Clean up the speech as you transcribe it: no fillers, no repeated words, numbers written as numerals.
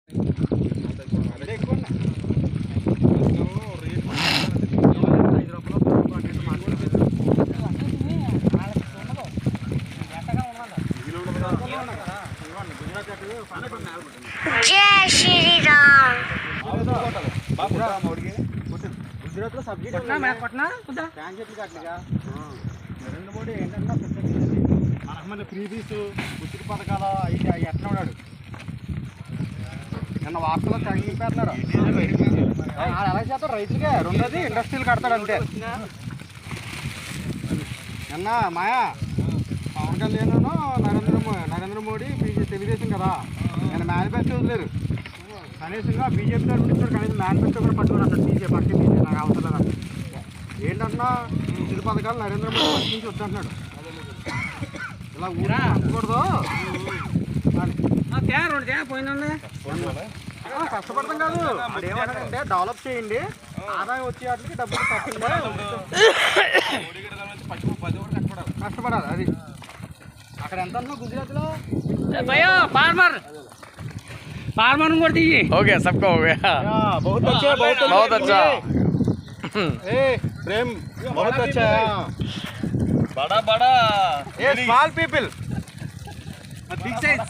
जय श्री राम। గుజరాత్ లో సబ్సిడీ నరేంద్ర మోడీ ఏంటంటే మన ఫ్రీబీస్ ఉచిత పథకాలు అయితే ఎట్లా ఉన్నాడు నిన్న వార్తలో తగ్గిపోతున్నాడు. ఎలా చేస్తాడు రైతులకే, రెండోది ఇండస్ట్రీలు కడతాడు అంతే. నిన్న మాయా పవన్ కళ్యాణ్ నరేంద్ర మోడీ తెలుగుదేశం కదా, నేను మేనిఫెస్టో వదిలేరు కనీసంగా బీజేపీ తరఫున ఇచ్చాడు. కనీసం మేనిఫెస్టో కూడా పట్టుకుని అసలు తీసే పక్కన తీసే నాకు అవసరం లేదు. ఏంటంటున్నా ఉచిత పథకాలు నరేంద్ర మోడీ నుంచి వద్దంటున్నాడు. ఇలా ఊరా అనకూడదు, కష్టపడతాం కాదు. అదేమంటే డెవలప్ చేయండి, ఆదాయం వచ్చే వాటికి డబ్బులు కష్టపడాలి. అది అక్కడ ఎంత అన్నా గుజరాత్లో फार्मर हो गया, सबका हो गया। बहुत अच्छा, बहुत अच्छा। प्रेम बहुत अच्छा है। बड़ा बड़ा स्मॉल पीपल बिग साइज।